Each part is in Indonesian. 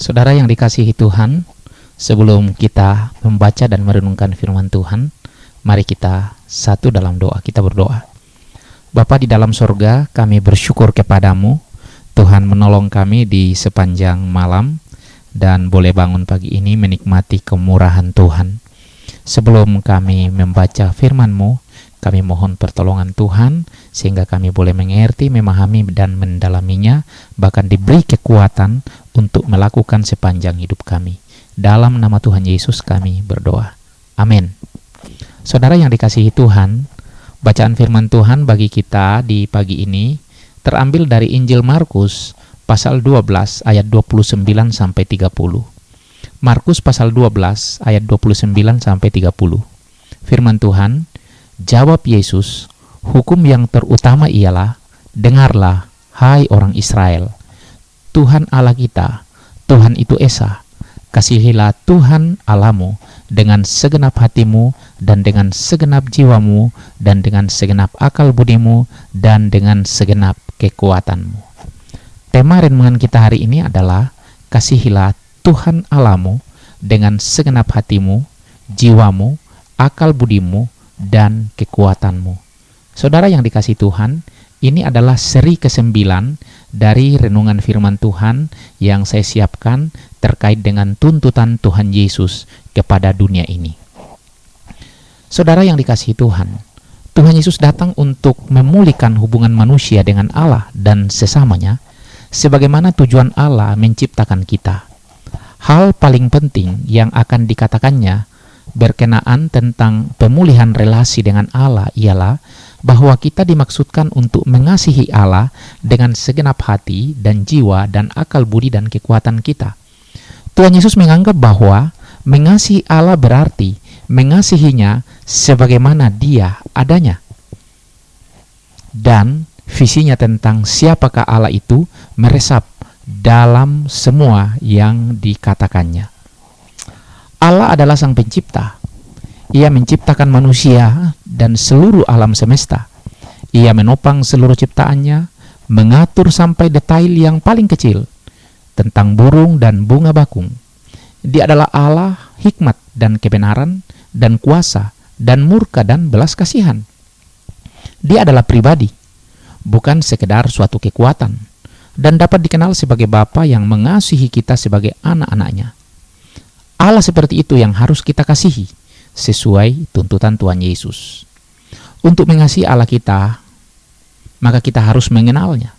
Saudara yang dikasihi Tuhan, sebelum kita membaca dan merenungkan firman Tuhan, mari kita satu dalam doa. Kita berdoa. Bapa di dalam sorga, kami bersyukur kepadamu. Tuhan menolong kami di sepanjang malam dan boleh bangun pagi ini menikmati kemurahan Tuhan. Sebelum kami membaca firman-Mu, kami mohon pertolongan Tuhan sehingga kami boleh mengerti, memahami dan mendalaminya, bahkan diberi kekuatan untuk melakukan sepanjang hidup kami. Dalam nama Tuhan Yesus kami berdoa. Amin. Saudara yang dikasihi Tuhan, bacaan firman Tuhan bagi kita di pagi ini terambil dari Injil Markus pasal 12 ayat 29 sampai 30. Markus pasal 12 ayat 29 sampai 30. Firman Tuhan, jawab Yesus, hukum yang terutama ialah, dengarlah, hai orang Israel, Tuhan Allah kita, Tuhan itu Esa. Kasihilah Tuhan Allahmu dengan segenap hatimu dan dengan segenap jiwamu dan dengan segenap akal budimu dan dengan segenap kekuatanmu. Tema renungan kita hari ini adalah kasihilah Tuhan Allahmu dengan segenap hatimu, jiwamu, akal budimu, dan kekuatanmu. Saudara yang dikasihi Tuhan, ini adalah seri ke-9 dari renungan firman Tuhan yang saya siapkan terkait dengan tuntutan Tuhan Yesus kepada dunia ini. Saudara yang dikasihi Tuhan, Tuhan Yesus datang untuk memulihkan hubungan manusia dengan Allah dan sesamanya, sebagaimana tujuan Allah menciptakan kita. Hal paling penting yang akan dikatakannya berkenaan tentang pemulihan relasi dengan Allah ialah bahwa kita dimaksudkan untuk mengasihi Allah dengan segenap hati dan jiwa dan akal budi dan kekuatan kita. Tuhan Yesus menganggap bahwa mengasihi Allah berarti mengasihinya sebagaimana Dia adanya. Dan visinya tentang siapakah Allah itu meresap dalam semua yang dikatakannya. Allah adalah Sang Pencipta. Ia menciptakan manusia dan seluruh alam semesta. Ia menopang seluruh ciptaannya, mengatur sampai detail yang paling kecil tentang burung dan bunga bakung. Dia adalah Allah hikmat dan kebenaran dan kuasa dan murka dan belas kasihan. Dia adalah pribadi, bukan sekedar suatu kekuatan, dan dapat dikenal sebagai Bapa yang mengasihi kita sebagai anak-anaknya. Allah seperti itu yang harus kita kasihi sesuai tuntutan Tuhan Yesus. Untuk mengasihi Allah kita, maka kita harus mengenalnya.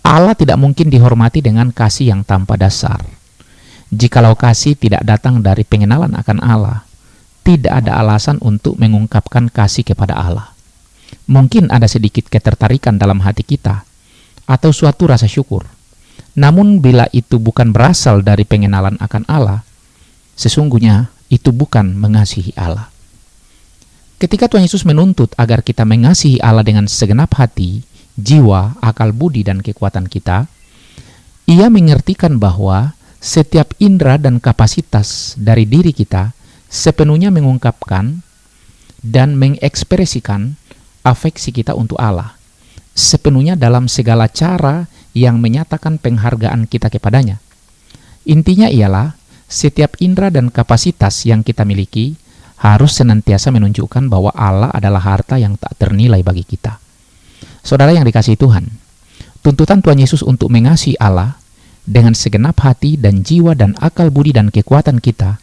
Allah tidak mungkin dihormati dengan kasih yang tanpa dasar. Jikalau kasih tidak datang dari pengenalan akan Allah, tidak ada alasan untuk mengungkapkan kasih kepada Allah. Mungkin ada sedikit ketertarikan dalam hati kita, atau suatu rasa syukur. Namun bila itu bukan berasal dari pengenalan akan Allah, sesungguhnya itu bukan mengasihi Allah. Ketika Tuhan Yesus menuntut agar kita mengasihi Allah dengan segenap hati, jiwa, akal budi, dan kekuatan kita, Ia mengertikan bahwa setiap indera dan kapasitas dari diri kita sepenuhnya mengungkapkan dan mengekspresikan afeksi kita untuk Allah, sepenuhnya dalam segala cara yang menyatakan penghargaan kita kepadanya. Intinya ialah setiap indera dan kapasitas yang kita miliki harus senantiasa menunjukkan bahwa Allah adalah harta yang tak ternilai bagi kita. Saudara yang dikasihi Tuhan, tuntutan Tuhan Yesus untuk mengasihi Allah dengan segenap hati dan jiwa dan akal budi dan kekuatan kita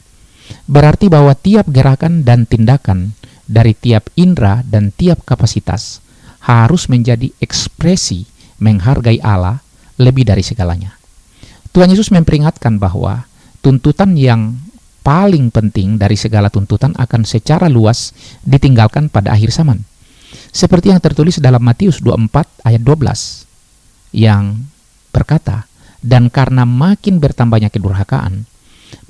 berarti bahwa tiap gerakan dan tindakan dari tiap indera dan tiap kapasitas harus menjadi ekspresi menghargai Allah lebih dari segalanya. Tuhan Yesus memperingatkan bahwa tuntutan yang paling penting dari segala tuntutan akan secara luas ditinggalkan pada akhir zaman. Seperti yang tertulis dalam Matius 24 ayat 12 yang berkata, dan karena makin bertambahnya kedurhakaan,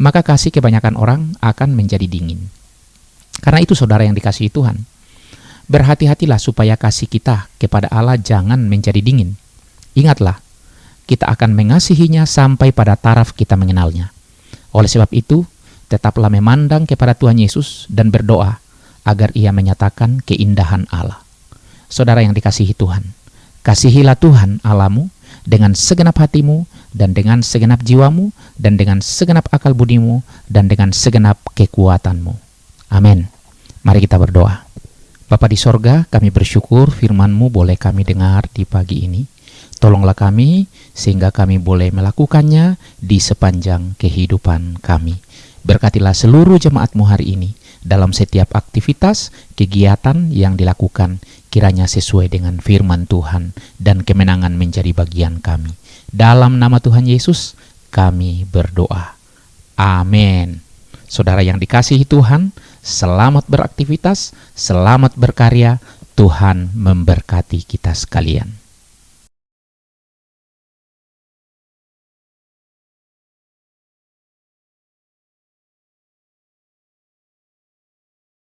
maka kasih kebanyakan orang akan menjadi dingin. Karena itu saudara yang dikasihi Tuhan, berhati-hatilah supaya kasih kita kepada Allah jangan menjadi dingin. Ingatlah, kita akan mengasihinya sampai pada taraf kita mengenalnya. Oleh sebab itu, tetaplah memandang kepada Tuhan Yesus dan berdoa agar Ia menyatakan keindahan Allah. Saudara yang dikasihi Tuhan, kasihilah Tuhan Allahmu dengan segenap hatimu, dan dengan segenap jiwamu, dan dengan segenap akal budimu, dan dengan segenap kekuatanmu. Amin. Mari kita berdoa. Bapa di sorga, kami bersyukur firman-Mu boleh kami dengar di pagi ini. Tolonglah kami sehingga kami boleh melakukannya di sepanjang kehidupan kami. Berkatilah seluruh jemaat-Mu hari ini dalam setiap aktivitas, kegiatan yang dilakukan, kiranya sesuai dengan firman Tuhan dan kemenangan menjadi bagian kami. Dalam nama Tuhan Yesus kami berdoa. Amin. Saudara yang dikasihi Tuhan, selamat beraktivitas, selamat berkarya. Tuhan memberkati kita sekalian.